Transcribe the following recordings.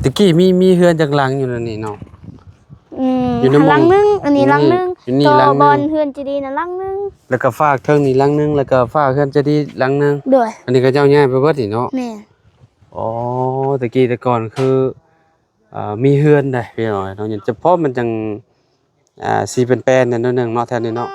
ตะกี้มีเฮือนจักหลังอยู่นั่นนี่เนาะอยู่ในหลังนึงอันนี้หลังนึงต่อบอลเฮือนจะดีนะหลังนึงแล้วก็ฝากเทิงนี่หลังนึงแล้วก็ฝากเฮือนจะดีหลังนึงด้วยอันนี้ก็เจ้าย้ายไปเบิดนี่เนาะแม่อ๋อตะกี้แต่ก่อนคือมีเฮือนได้พี่น้อยเนาะเฉพาะมันจังสิเป็นแปลนนั่นนึงเนาะแท้นี่เนาะ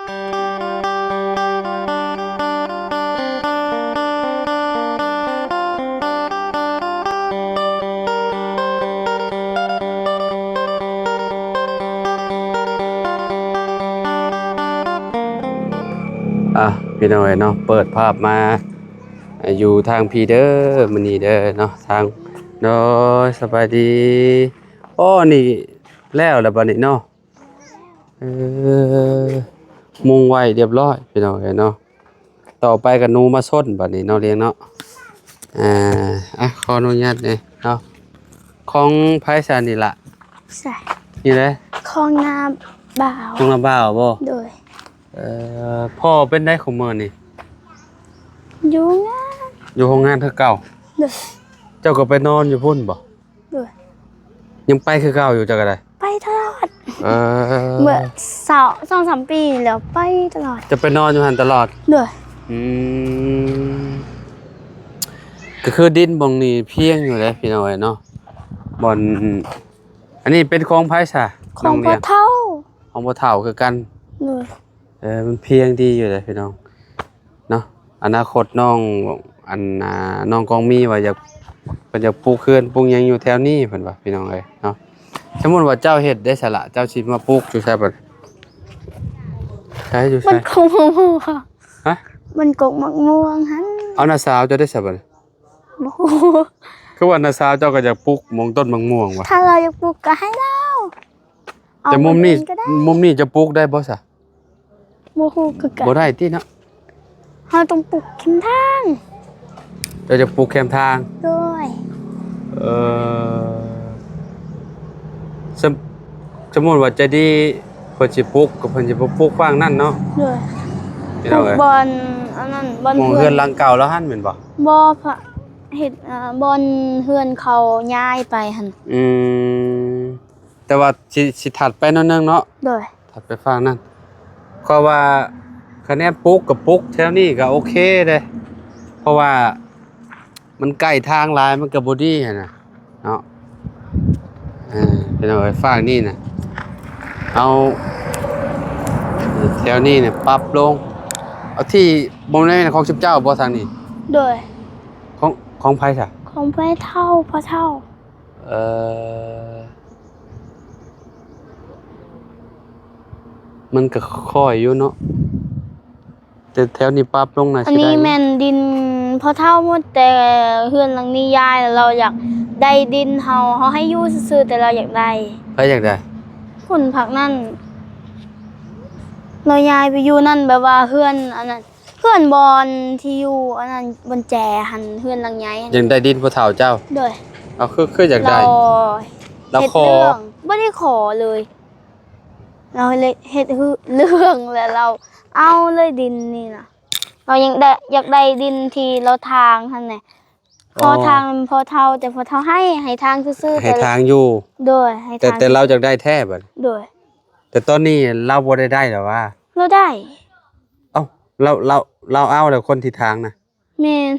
พี่น้อยเนาะเปิดภาพมาอยู่ทางพีเดอร์มื้อนี้เด้อเนาะทางโดยสบายดีโอ้นี่แล้วบัดนี้เนาะมุงไว้เรียบร้อยพี่น้อยเนาะต่อไปก็หนูมาส้นบัดนี้เนาะเลี้ยงเนาะขออนุญาตเนาะของไผซานี่ล่ะใช่นี่แหละของนาบ่าวของนาบ่าวบ่โดยพ่อเป็นได้ของมื้อนี่อยู่งาน อยู่โรงงานเธอเก่าเจ้าก็ไปนอนอยู่พุ่นบ่ยังไปคือเก่าอยู่จักก็ได้ไปตลอดเมื่อ2-3 ปีแล้วไปตลอดจะไปนอนอยู่หั่นตลอดด้วยก็คือดินบ่งนี่เพียงอยู่เลยพี่น้อยเนาะบ่อนอันนี้เป็นของไผซะของพ่อเฒ่าของพ่อเฒ่าคือกันมันเพียงดีอยู่เลยพี่น้องเนาะอนาคตน้องน้องกองมีว่าอยากเพิ่นอยากปลูกเขื่อนปลูกหยังอยู่แถวนี้เพิ่นว่าพี่น้องเอ้ยเนาะสมมุติว่าเจ้าเฮ็ดได้สละเจ้าสิมาปลูกอยู่ไสบัดใช่อยู่ไสมันกกมะม่วงค่ะฮะมันกกมะม่วงหั่นเอาน้าสาวเจ้าได้ซะบัดบ่คือว่าน้าสาวเจ้าก็อยากปลูกมงต้นมะม่วงว่ะถ้าเราอยากปลูกก็ให้เราแต่มุมนี้จะปลูกได้บ่ซะบ่ฮู้คือกันบ่ได้ติเนาะเฮาต้องปลูกเข็มทางเจ้าจะปลูกแคมทางด้วยสมมุติว่าจะดีเพิ่นสิปลูกก็เพิ่นสิบ่ปลูกฝั่งนั้นเนาะด้วยปลูกบอนอันนั้นบอนเฮือนหลังเก่าแล้วหั่นแม่นบ่บ่พะเฮ็ดบอนเฮือนเขาย้ายไปหั่นแต่ว่าสิถัดไปหน่อยนึงเนาะด้วยถัดไปฝั่งนั้นก็ว่าคะแนนปลูกกับปลูกแถวนี้ก็โอเคเด้เพราะว่ามันใกล้ทางหลายมันก็บ่ดีหั่นน่ะเนาะเป็นเอาไว้ฝากนี่น่ะเอาแถวนี้เนี่ยปรับลงเอาที่บ่แม่นของชิบเจ้าบ่ทางนี้ด้วยของไผซะของพ่อเฒ่าพ่อเฒ่ามันก็ค่อยอยู่เนาะแต่แถวนี้ปรับลงน่ะสิได้อันนี้แม่นดินพ่อเฒ่าหมดแต่เฮือนหลังนี้ย้ายแล้วเราอยากได้ดินเฮาให้อยู่ซื่อๆแต่เราอยากได้ไผอยากได้คนผักนั่นเราย้ายไปอยู่นั่นแบบว่าเฮือนอันนั้นเฮือนบอนที่อยู่อันนั้นบนแจหันเฮือนหลังใหญ่อยากได้ดินพ่อเฒ่าเจ้าด้วยเอาคืออยากได้เราขอบ่ได้ขอเลยเราเลยเฮ็ดเรื่องแล้วเราเอาเลยดินนี่น่ะเรายังได้อยากได้ดินที่เราทางหั่นน่ะพอทางพอเท่าแต่พอเท่าให้ทางซื่อๆให้ทางอยู่โดยให้ทางแต่เราอยากได้แท้บัดโดยแต่ตอนนี้เราบ่ได้หรอว่าเราได้เอ้าเราเอาแล้วคนที่ทางน่ะแม่น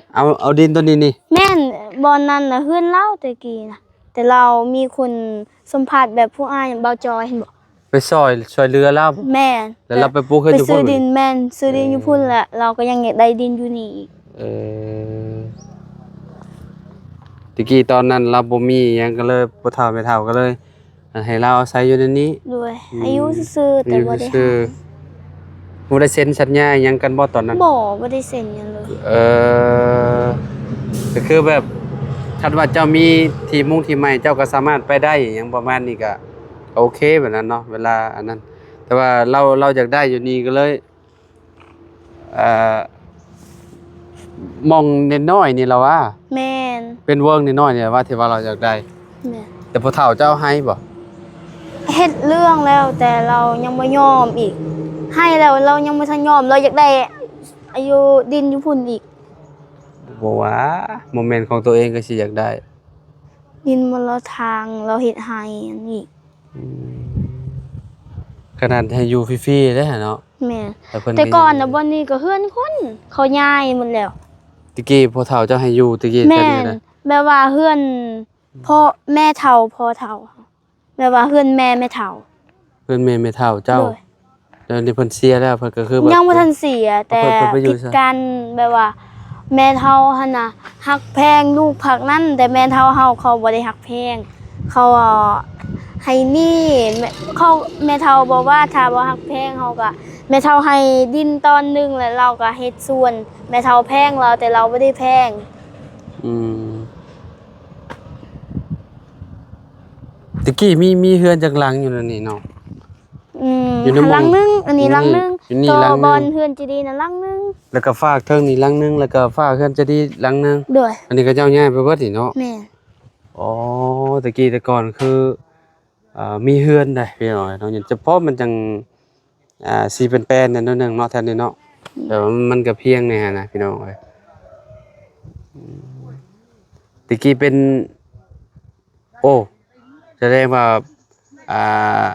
เอาดินตัวนี้นี่แม่นบ่อนนั้นน่ะเฮือนเราแต่กี้น่ะแต่เรามีคนสัมภาษณ์แบบผู้อ้ายเบาจอยเห็นบ่ไปซอยเรือแล้วแม่นแล้วเราไปปลูกให้อยู่พุ่นไปซื้อดินแม่นซื้อดินอยู่พุ่นแหละเราก็ยังอยากได้ดินอยู่นี่อีกตะกี้ตอนนั้นเราบ่มีหยังก็เลยบ่เฒ่าไม่เฒ่าก็เลยให้เราอาศัยอยู่ในนี้ด้วยอายุซื่อๆแต่บ่ได้บ่ได้เซ็นสัญญาหยังกันบ่ตอนนั้นบ่ได้เซ็นหยังเลยก็คือแบบคันว่าเจ้ามีที่มุ่งที่ใหม่เจ้าก็สามารถไปได้หยังประมาณนี้ก็โอเคแบบนั้นเนาะเวลาอันนั้นแต่ว่าเราอยากได้อยู่นี่ก็เลยมองน้อยๆนี่ล่ะว่าแม่นเป็นเวิ้งน้อยๆนี่ว่าที่ว่าเราอยากได้แม่นแต่พ่อเฒ่าเจ้าให้บ่เฮ็ดเรื่องแล้วแต่เรายังบ่ยอมอีกให้แล้วเรายังบ่ทันยอมเราอยากได้อายุดินอยู่พุ่นอีกบ่ว่าโมเมนต์ของตัวเองก็สิอยากได้ ดินมันเราทางเราเฮ็ดให้อันนี้ ขนาดให้อยู่ฟรีๆเด้อเนาะ แม่น เพิ่น แต่ก่อนน่ะบ่นี้ก็เฮือนคนเขาย้ายหมดแล้ว ตะกี้พ่อเฒ่าเจ้าให้อยู่ตะกี้ แม่ แค่นี้ น นะ แบบว่าเฮือนพ่อแม่เฒ่าพ่อเฒ่าแบบว่าเฮือนแม่แม่เฒ่า เพิ่นแม่ไม่เฒ่าเจ้า โดย แล้วนี่เพิ่นเสียแล้วเพิ่นก็คือแบบ ยังบ่ทันเสียแต่ เพิ่นไปอยู่ ผิด ซะ กันแบบว่า แม่เฒ่าหั่นน่ะฮักแพงลูกผักนั่นแต่แม่เฒ่าเฮาเขาบ่ได้ฮักแพงเขาให้นี่แม่เฒ่าบอกว่าถ้าบ่ฮักแพงเฮาก็แม่เฒ่าให้ดินตอนหนึงแล้วเราก็เฮ็ดส่วนแม่เฒ่าแพงเราแต่เราบ่ได้แพง อืมตะกี้มีเฮือนจักหลังอยู่นั่นนี่เนาะ อยู่ในหม้อง หลังนึงอันนี้หลังนึง อยู่นี่ ตัว หลังนึง บอลเฮือนจีดีน่ะหลังนึง แล้วก็ฝากเทิงนี่หลังนึงแล้วก็ฝากเฮือนจะดีหลังนึง ด้วย อันนี้ก็เจ้าย้ายไปเบิดนี่เนาะ แม่ อ๋อตะกี้แต่ก่อนคือมีเฮือนได้พี่น้อยเนาะอย่างเฉพาะมันจังสิเป็นแปลนนั่นเนาะหนึงเนาะแทนนี่เนาะแต่ว่ามันก็เพียงแน่นะพี่น้องเอ้ยตะกี้เป็นโอ้แสดงว่าอ่า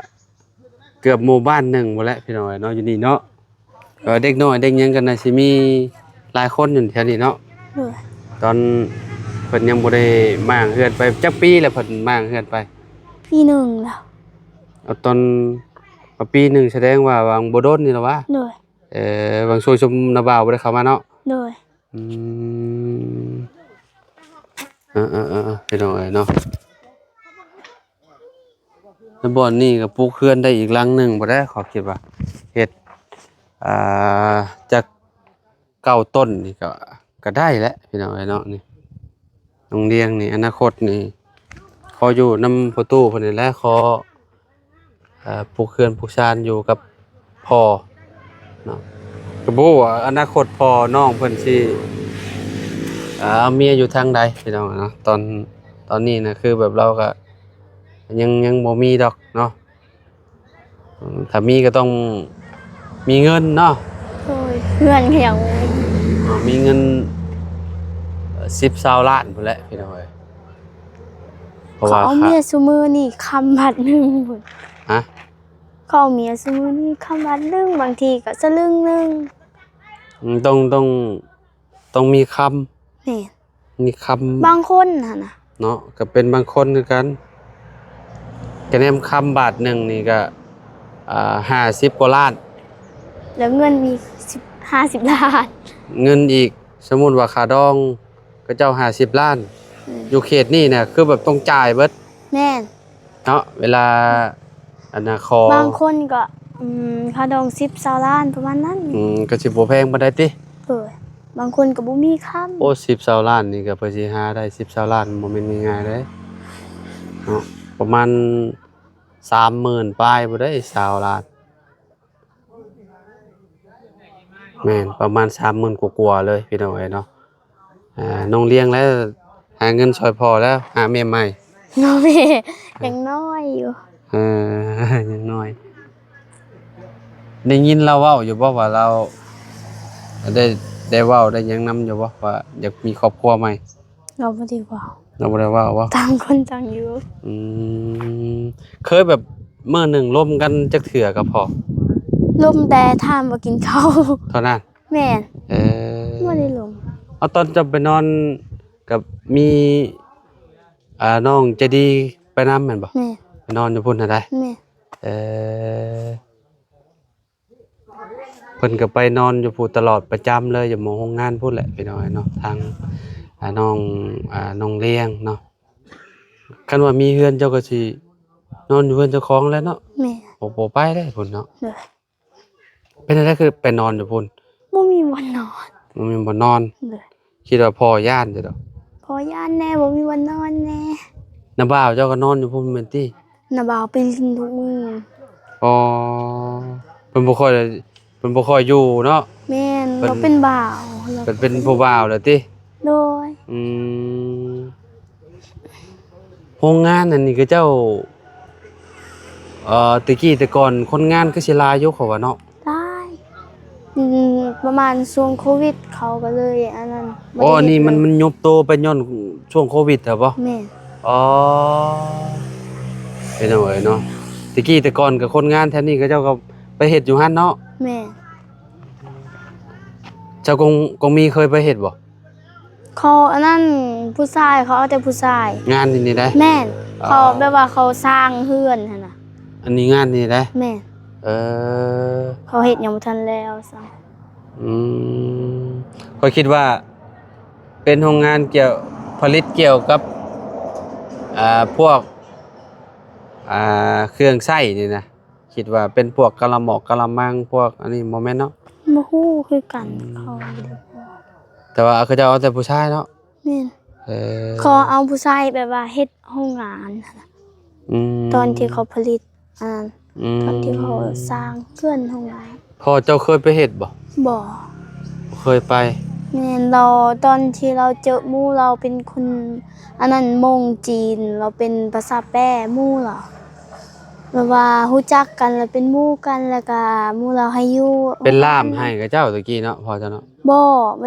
เกือบหมู่บ้านหนึ่งหมดแล้วพี่น้อยเนาะอยู่นี่เนาะก็เด็กน้อยเด็กหยังกันน่ะสิมีหลายคนอยู่แถวนี้เนาะ ด้วย ตอนเพิ่นยังบ่ได้มางเฮือนไปจักปีแล้วเพิ่นมางเฮือนไป พี่หนึ่งแล้ว เอาตอนปีหนึ่งแสดงว่าวางบ่โดนนี่ล่ะวะ ด้วย บางช่วงชมนาบ่าวบ่ได้เข้ามาเนาะ ด้วย อืมพี่น้องเอ้ยเนาะแล้วบ่อนนี่ก็ปลูกเฮือนได้อีกหลังหนึงบ่ได้ขอคิดว่าเฮ็ดอ่จาก9ต้นนี่ก็ได้แล้วพี่น้องเอ้ยเนาะนี่โรงเรียนนี่อนาคตนี่ขออยู่นำพ่อตู้เพิ่นนี่แหละขอปลูกเฮือนปลูกชานอยู่กับพ่อเนาะก็บ่รู้ว่าอนาคตพ่อน้องเพิ่นสิเอาเมียอยู่ทางใดพี่น้องเนาะตอนนี้นะคือแบบเราก็ยังบ่มีดอกเนาะถ้ามีก็ต้องมีเงินเนาะ โอ้ยเพื่อนก็ยัง มีเงิน10-20ล้านพุ่นแหละพี่น้องเอ้ยเพราะ เขา ว่า เอาเมียซุมือนี่คำบาทหนึงพุ่น ฮะ เขาเอาเมียซุมือนี่คำบาทหนึงบางทีก็สลึงหนึง ต้องมีคำ แม่ มีคำ บางคนหั่นน่ะ เนาะก็เป็นบางคนคือกันคะแนนคำบาทหนึ่งนี่ก็50กว่าล้าน แล้วเงินมี50 ล้าน เงินอีกสมมุติว่าค่าดองก็เจ้า50ล้าน อยู่เขตนี่น่ะคือแบบต้องจ่ายเบิด แม่น เนาะเวลาอันน่ะขอบ างคนก็ค่าดอง10-20ล้านประมาณนั้น ก็สิบ่แพงปานใดติ เอ้ยบางคนก็บ่มีคำ โอ้10-20ล้านนี่ก็เพิ่นสิหาได้10-20ล้านบ่แม่นง่ายๆเด้เนาะประมาณ30,000ปลายบ่ได้20ล้านแม่นประมาณ30,000กว่าๆเลยพี่น้องเอ้ยเนาะน้องเลี้ยงแล้วหาเงินช่วยพ่อแล้วหาเมียใหม่ น้องแม่ยังน้อยอยู่ เออ ยังน้อยได้ยินเราเว้าอยู่บ่ว่าเราได้เว้าได้หยังนํอยู่บ่ว่าอยากมีครอบครัวใหม่ เราบ่ได้เว้า เราบ่ได้เว้าบ่ ต่างคนต่างอยู่ อืมเคยแบบมื้อหนึงร่วมกันจักเทื่อกับพ่อ ลมแต่ถามว่ากินข้าว เท่านั้น แม่น เออ บ่ได้ลม เอาตอนจะไปนอนกับมีน้องใจดีไปนำแม่นบ่ แม่น ไปนอนอยู่พุ่นน่ะได้ แม่น เออเพิ่นก็ไปนอนอยู่พูดตลอดประจำเลยอยู่หมองโรงงานพูดแหละพี่น้อยเนาะทางน้องเลี้ยงเนาะคันว่ามีเฮือนเจ้าก็สินอนอยู่เฮือนเจ้าของแล้วเนาะ แม่ บ่ไปได้พุ่นเนาะ เด้อ เป็นจังได๋คือไปนอนอยู่พุ่น บ่มีวันนอน มันมีบ่นอน เด้อ คิดว่าพ่อย่านจะดอก พอย่านแน่บ่มีวันนอนแน่ น้าบ่าวเจ้าก็นอนอยู่พุ่นแม่นติ น่ะบ่าวไปลินทุกมื้อ อ๋อเพิ่นบ่ค่อยอยู่เนาะ แม่น เพิ่น เราเป็นบ่าวเรา เป็นผู้บ่าวแล้วติ โดย อืมโรงงานอันนี้ก็เจ้าตะกี้แต่ก่อนคนงานก็สิหลายอยู่เขาว่าเนาะ ได้ประมาณช่วงโควิดเขาก็เลยอันนั้นบ่ อ๋อ ได้เฮ็ด นี่มัน เลย ยุบโตไปย้อนช่วงโควิดเหรอบ่ แม่น อ๋อเป็นเอาไว้เนาะตะกี้แต่ก่อนกับคนงานแถวนี้ก็เจ้าก็ไปเฮ็ดอยู่หั่นเนาะ แม่น เจ้ากงมีเคยไปเฮ็ดบ่ เขาอันนั้นผู้ชายเขาเอาแต่ผู้ชาย งานนี่ได้ แม่น อ๋อ เขาแบบว่าเขาสร้างเฮือนหั่นน่ะ อันนี้งานนี่ได้ แม่น เออ เขาเฮ็ดยังบ่ทันแล้วซ้ำ อืมข้อยคิดว่า เป็นโรงงานเกี่ยวผลิตเกี่ยวกับพวกเครื่องไส้นี่นะคิดว่าเป็นพวกกะละหมอกกะละมังพวกอันนี้บ่แม่นเนาะ บ่ฮู้คือกันเขาบ่ได้บอก แต่ว่าเขาจะเอาแต่ผู้ชายเนาะ แม่น เออ เขาเอาผู้ชายแบบว่าเฮ็ดโรงงานหั่นน่ะ ม ตอนที่เขาผลิตอันนั้น ม ตอนที่เขาสร้างเคลื่อนโรงงาน พ่อเจ้าเคยไปเฮ็ดบ่ บ่ เคยไป แม่นเราตอนที่เราเจอหมู่เราเป็นคนอันนั้นมงจีนเราเป็นภาษาแป้หมู่เราแบบว่ารู้จักกันแล้วเป็นหมู่กันแล้วก็หมู่เราให้อยู่ เป็นล่ามให้กับเจ้าตะกี้เนาะพ่อเจ้าเนาะ บ่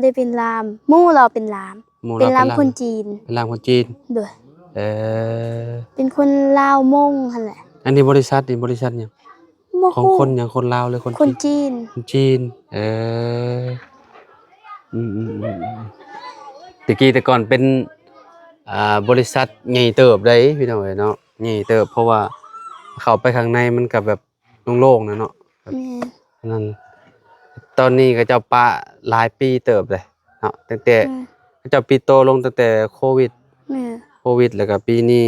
ได้เป็นลามหมู่เราเป็นลาม หมู่ เป็น เรา ลามคนจีน เป็นล่ามคนจีน เด้อ เออ เป็นคนลาวมงหั่นแหละ อันนี้บริษัทนี่บริษัทหยัง บ่ ของ ฮู้ คนหยังคนลาวหรือคน คน จีน จีน คนจีน เออตะกี้แต่ก่อนเป็นบริษัทใหญ่เติบได้พี่น้องเอ้ยเนาะใหญ่เติบเพราะว่าเข้าไปข้างในมันก็แบบโล่งๆนะเนาะ แม่น นั่นตอนนี้ก็เจ้าปะหลายปีเติบเลยเนาะตั้งแต่เจ้าปีโตลงตั้งแต่โควิด แม่น แล้วก็ปีนี้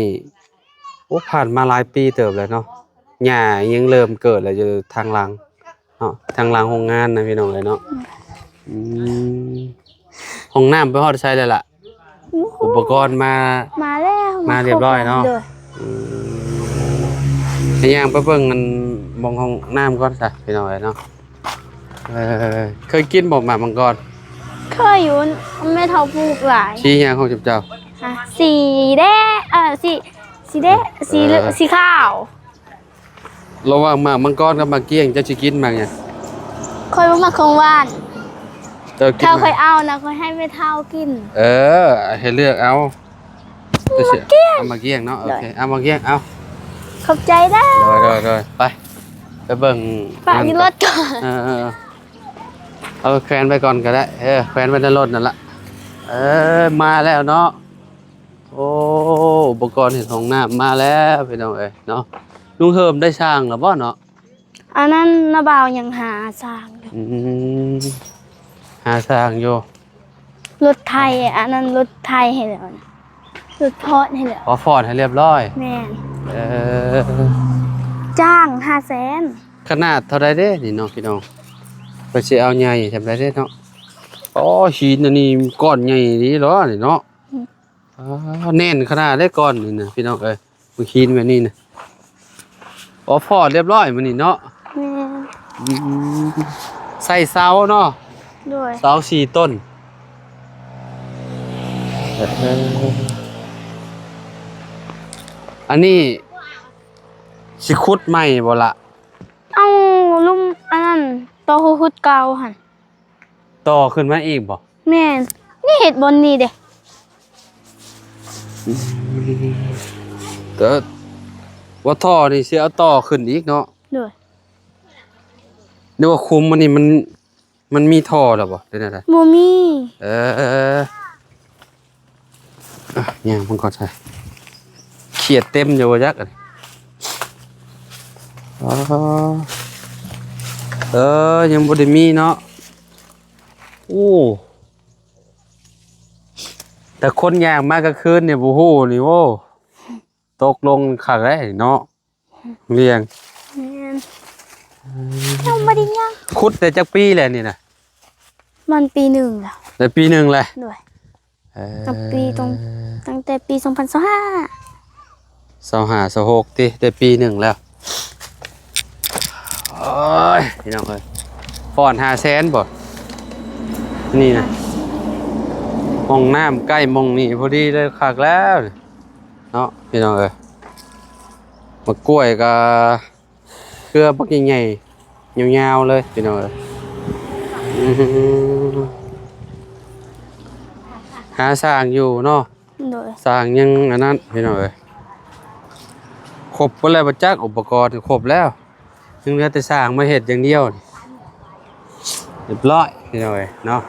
โอ้ผ่านมาหลายปีเติบแล้วเนาะหญ้ายังเริ่มเกิดแล้วอยู่ทางหลังเนาะทางหลังโรงงานนะพี่น้องเอ้ยเนาะห้องน้ำไปฮอดใช้เลยล่ะ อุปกรณ์มา มาแล้ว มาเรียบร้อยเนาะ ด้อ ให้ย่างไปเบิ่งกันมองห้องน้ำก่อนจ้ะพี่น้องเอ้ยเนาะเคยกินบ่หมากมังกร เคยอยู่แม่เฒ่าปลูกหลาย ชี้ย่างของเจ้า อ่ะสีแดงสีแดงสีเหลืองสีขาว ระหว่างหมากมังกรกับหมากเกี้ยงเจ้าสิกินหมากหยัง ค่อยมาของหวาน เจ้ากิน ถ้า ห ค่ มา อยเอานะค่อยให้แม่เฒ่ากิน ให้เลือกเอาเอาหมากเกี้ยงเนาะโอเคเอาหมากเกี้ยงเอา ขอบใจได้ โดยไปเบิ่ง ฝากอยู่รถก่อน เอาแขวนไปก่อนก็ได้แขวนไว้ในรถนั่นละมาแล้วเนาะโอ้อุปกรณ์เห็นของน้ำมาแล้วพี่น้องเอ้ยเนาะลุงเฮิมได้ช่างหรือบ่เนาะ อันนั้นนาบ่าวยังหาสร้างอยู่ หาช่างอยู่ รถไทยอันนั้นรถไทยให้แล้วนะรถพอดให้แล้ว พอฟอร์ดให้เรียบร้อย แม่น เออ จ้าง500,000 ขนาดเท่าไรเด้นี่เนาะพี่น้องไปสิเอาใหญ่ทำไรเด้เนาะอ๋อหินอันนี้ก้อนใหญ่นี่เหรอนี่เนาะแน่นขนาดได้ก้อนนี่นะพี่น้องเอ้ยมันหินแบบนี้นะอ๋อฟอร์ดเรียบร้อยมันนี่เนาะ แม่น ใส่เสาเนาะ ด้วย เสา4 ต้นอันนี้สิขุดใหม่บ่ละ เอาลุมอันนั้นต่อหุดเก่าหั่น ต่อขึ้นมาอีกบ่ แม่นนี่เห็ดบนนี่เด้ แต่ว่าท่อนี่สิเอาต่อขึ้นอีกเนาะ ด้วย นึกว่าคุมมันนี่มันมีท่อแล้วบ่ได้ได บ่มี เนี่ยมันก็ใช่เขียดเต็มอยู่ว่าจักอันยังบ่ได้มีเนาะโอ้แต่คนย่างมากลางคืนเนี่ยบ่ฮู้นี่โว้ตกลงคักได้เนาะเลี้ยง แม่นยังบ่ได้ยัง ขุดแต่จักปีแหละนี่น่ะ มันปีหนึ่งแล้ว แต่ปีหนึงแหละ ด้วยตั้งแต่ปี2025 2526ติแต่ปีหนึงแล้วโอ้ยพี่น้องเอ้ยฟอน500,000บ่นี่นะห้องน้ำใกล้มองนี่พอดีเลยคักแล้วเนาะพี่น้องเอ้ยมะกล้วยกับเครือบักใหญ่ๆยาวๆเลยพี่น้องเอ้ยหาสร้างอยู่เนาะ ด้วย สร้างยังอันนั้นพี่น้องเอ้ยครบหมดแล้วบ่จักอุปกรณ์ครบแล้วจึงเหลือแต่สร้างมาเฮ็ดอย่างเดียวเรียบร้อยพี่น้องเอ้ยเนาะ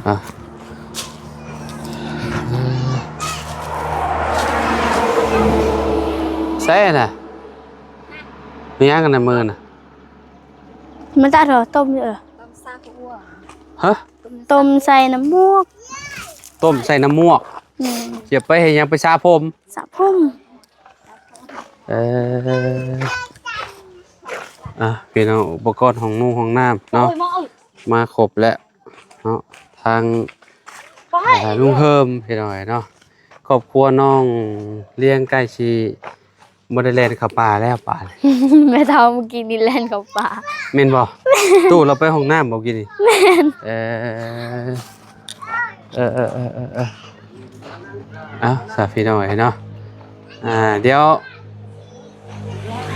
อ่ะใส่น่ะมีหยังกันในมือน่ะ มันจะต้มอยู่ฮะ ต้มใส่น้ำมูก ต้มใส่น้ำมวกเสียบไปให้ยังไปชาผม สระผมเออพี่น้องอุปกรณ์ของนุ่งของน้ำเนาะมาครบแล้วเนาะทางลุงเฮิมพี่น้อยเนาะครอบครัวน้องเลี้ยงใกล้ชีบริเลนขับป่าแล้วป่า แม่เฒ่าเมื่อกี้นี่แล่นกับป่าเมนบ่ตู้เราไปห้องน้ำบอกกินนี่แม่นสาพี่น้อยเนาะเดี๋ยว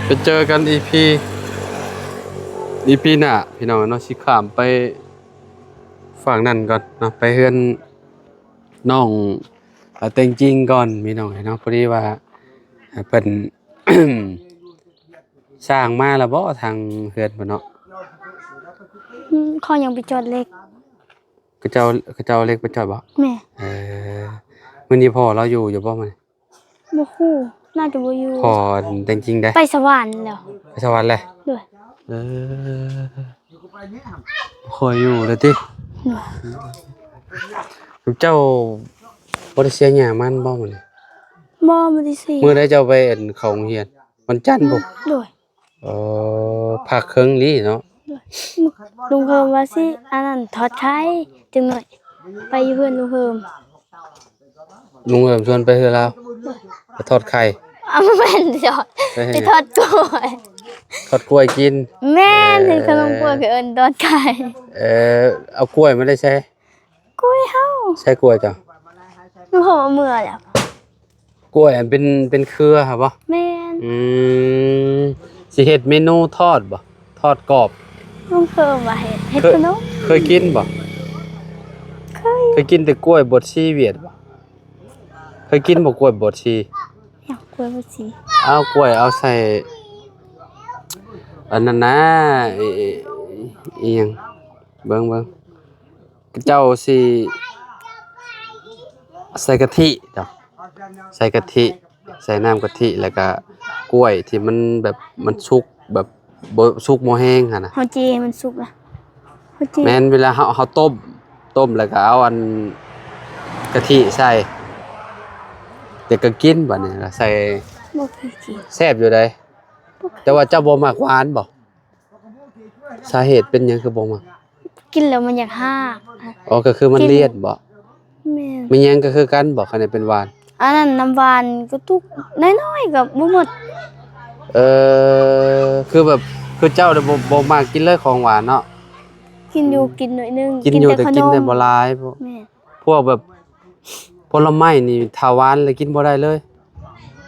ไปเจอกันอีพีหน้าพี่น้องเนาะสิข้ามไปฝั่งนั่นก่อนเนาะไปเฮือนน้องแต่งจริงก่อนพี่น้องเนาะพอดีว่าเป็น สร้างมาแล้วบ่ทางเฮือนบ่เนาะเขายังไปจอดเล็กกระเจ้าเล็กไปจอดบ่แม่มื้อนี้พ่อเราอยู่บ่มื้อนี้บ่ฮู้น่าจะบ่อยู่พ่อแต่งจริงได้ไปสวรรค์แล้วไปสวรรค์เลยด้วยคอยอยู่เลยติเจ้าบ่ได้เสียหยังมันบ่มื้อนี้บ่ได้เสียมื้อใดเจ้าไปเข้าโรงเรียนวันจันทร์บ่ด้วยพักครึ่งนี้เนาะลุงเพิ่มว่าสิอันนั้นทอดไข่จังหน่อยไปอยู่เพื่อนลุงเพิ่มชวนไปเฮือเราไปทอดไข่แม่นจอดไปทอดกล้วยทอดกล้วยกินแม่นเห็นขนมกล้วยก็เอิ้นทอดไข่เอากล้วยมาได้ใช้กล้วยเฮาใช้กล้วยจ้ะลุงเพิ่มเอามื้อแล้วกล้วยอันเป็นเครือครับบ่แม่นสิเฮ็ดเมนูทอดบ่ทอดกรอบลุงเพิ่มว่าเฮ็ดขนมเคยกินบ่เคยกินแต่กล้วยบดชีเวียดบ่เคยกินบ่กล้วยบดชีอยากกล้วยบดชีเอากล้วยเอาใส่อันนั้นนะอีหยังเบิ่งเจ้าสิใส่กะทิจ้ะใส่กะทิใส่น้ำกะทิแล้วก็กล้วยที่มันแบบมันสุกแบบบ่สุกบ่แห้งหั่นน่ะเฮาจีมันสุกล่ะเฮาจีแม่นเวลาเฮาต้มแล้วก็เอาอันกะทิใส่แต่ก็กินบัดนี้ก็ใส่บ่เคยกินแซ่บอยู่ได้แต่ว่าเจ้าบ่มักหวานบ่สาเหตุเป็นหยังคือบ่มักกินแล้วมันอยากฮากก็คือมันเลี่ยนบ่แม่นมันหยังก็คือกันบ่คันได้เป็นหวานอันนั้นน้ำหวานก็ตุกน้อยๆก็บ่หมดคือแบบคือเจ้าบ่มักกินเลยของหวานเนาะกินอยู่กินหน่อยนึงกินอยู่แต่กินได้บ่หลายพวกแบบผลไม้นี่ถ้าหวานเลยกินบ่ได้เลย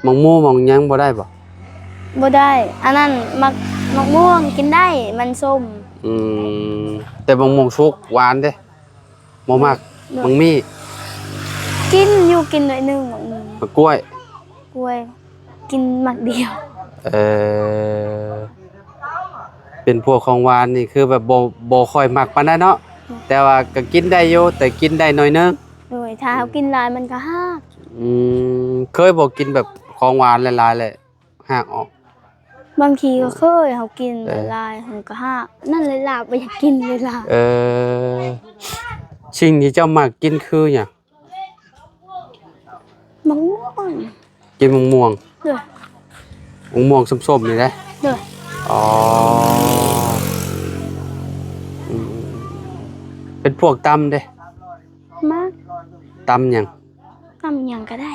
มังม่วงมังหยังบ่ได้บ่ได้อันนั้นมักม่วงกินได้มันส้มแต่มังม่วงสุกหวานเด้บ่มักมังมีกินอยู่กินหน่อยนึงมักกล้วยกินมักเดียวเป็นพวกของหวานนี่คือแบบบ่ค่อยมักปานใดเนาะแต่ว่าก็กินได้อยู่แต่กินได้น้อยนึงโดยถ้าเฮากินหลายมันก็ฮากเคยบ่กินแบบของหวานหลายๆเลยฮากออกบางทีก็เคยเฮากินหลายๆมันก็ฮากนั่นเลยล่ะบ่อยากกินเลยล่ะสิ่งที่เจ้ามักกินคือหยังมะม่วงกินมะม่วงเด้อมะม่วงส้มๆนี่แหละเด้อเป็นพวกตำเด้มักตำหยังก็ได้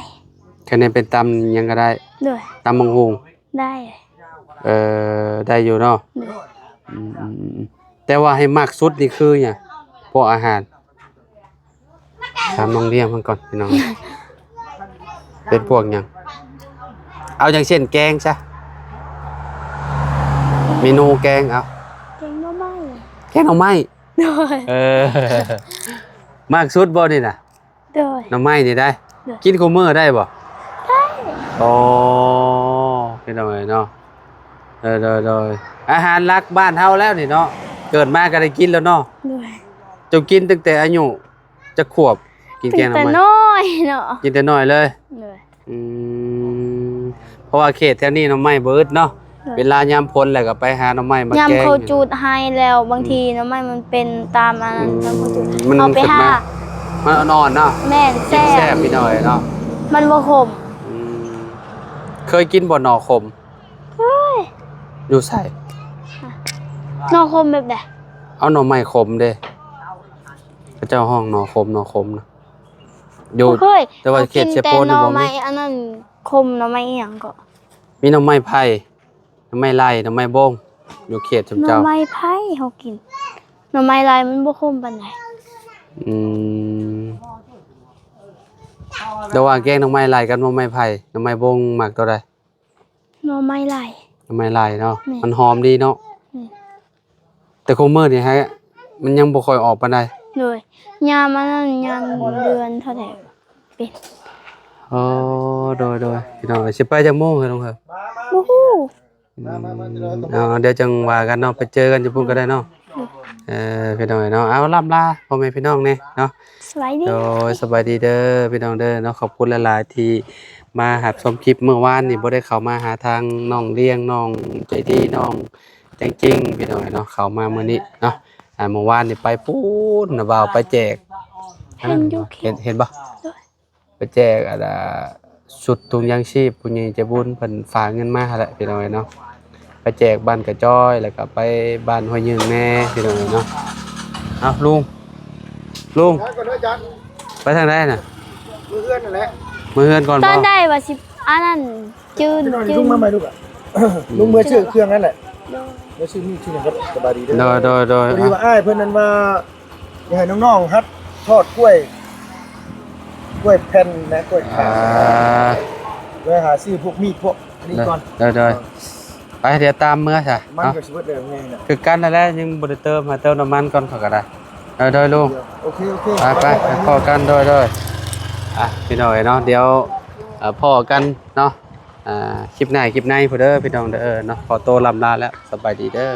แค่นี้เป็นตำหยังก็ได้เด้อตำบักหุ่งได้ได้อยู่เนาะแต่ว่าให้มากสุดนี่คือหยังพวกอาหารถามน้องเลี้ยงมันก่อนพี่น้องเป็นพวกหยังเอาอย่างเช่นแกงซะเมนูแกงเอาแกงหน่อไม้แกงหน่อไม้ โดย เออมากสุดบ่นี่น่ะ โดย หน่อไม้นี่ได้ ได้ กินคู่มื้อได้บ่ ได้ โอ้พี่น้องเอ้ยเนาะโดยอาหารหลักบ้านเฮาแล้วนี่เนาะเกิดมาก็ได้กินแล้วเนาะ โดย เจ้ากินตั้งแต่อายุจักขวบกินแก ถึ ง ง หน่อ แต่ ไม้ น้อยเนาะ กินแต่น้อยเลย โดย อืมเพราะว่าเขตแถวนี้หน่อไม้เบิดเนาะ ค่ะ เวลายามพ้นแล้วก็ไปหาหน่อไม้มาแกง ยำเขาจูดให้แล้วบางทีเนาะไม่มันเป็นตามอันนั้นยำเขาจูด มัน เอาไป ขึ้น ห้า มามันนอนเนาะ แม่น กิน แซ่ แซ่ บบ พี่น้อยเนาะ มันบ่ขม อืมเคยกินบ่หน่อขม เฮ้ย อยู่ใส่ นอขมแบบใด เอาหน่อไม้ขมเด้พระเจ้าห้องหน่อขมนะอยู่ เฮ้ย แต่ว่าเขตเชฟโปน ห นี่ น่อ บ่มี ไม้อันนั้นคมหน่อไม้อีหยังก็ มีหน่อไม้ไผ่หน่อไม้ไล่หน่อไม้บงอยู่เขตชุม หน่อ เจ้า ไม้ไผ่เฮากินหน่อไม้ลายมันบ่คมปานใด อืมระหว่างแกงหน่อไม้ไล่กับหน่อไม้ไผ่หน่อไม้บงมักตัวใด หน่อไม้ลาย หน่อไม้ไล่เนาะ แม่ มันหอมดีเนาะ อืม แต่คุมื้อนี่ฮะมันยังบ่ค่อยออกปานใด เลยยามอันนั้นยามเดือนเท่าไหร่เป็น อ๋อโดยพี่น้องสิไปจักโมงเหรอน้องครับ บ่ฮู้ เดี๋ยวจังว่ากันเนาะไปเจอกันอยู่พุ่นก็ได้เนาะพี่น้องเนาะเอาล่ำลาพ่อแม่พี่น้องเนี่ยเนาะ สบายดี โดยสบายดีเด้อพี่น้องเด้อเนาะขอบคุณหลายๆที่มาหับชมคลิปเมื่อวานนี่บ่ได้เข้ามาหาทางน้องเลี้ยงน้องใจดีน้องจริงๆพี่น้องเนาะเข้ามามื้อนี้เนาะเมื่อวานนี่ไปปูนน่ะบ่าวไปแจก เห็นอยู่คลิป เห็นบ่ไปแจกชุดถุงยางชีพผู้ใหญ่ใจบุญเพิ่นฝากเงินมาหั่นแหละพี่น้องเนาะไปแจกบ้านกระจ้อยแล้วก็ไปบ้านห้วยยืงแน่พี่น้องเนาะเอาลุง ก่อนด้วยจัน ไปทางใดน่ะ มือเอื้อนนั่นแหละ มือเฮือนก่อน ต บ่ อนได้ว่าสิอันนั้นจืน พี่น้อง จื ลุ น งมาใหม่ลูกอ่ะ ลุงเมื่อชื่อเครื่องนั่นแหละเมื่อชื่อนี่ชื่อหยังครับสบายดีเด้อ โดย พอดีว่าอ้ายเพิ่นนั้นว่าอยากให้น้องๆฮัดทอดกล้วยแผ่นนะกล้วยแผ่นเลยหาซื้อพวกมีดพวกนี้ก่อน โดยไปเดี๋ยวตามเมื่อซะ มัน เนาะ ก็สิเบิดได้ไงน่ะ คือกันนั่นแหละยังบ่ได้เติมหาเติมน้ำมันก่อนเขาก็ได้โดยลุง โอเค ไปพอกันโดยพี่น้องเนาะเดี๋ยวพอกันเนาะคลิปหน้าคลิปในพุ่นเด้อพี่น้องเด้อเนาะขอตัวลำลาแล้วสบายดีเด้อ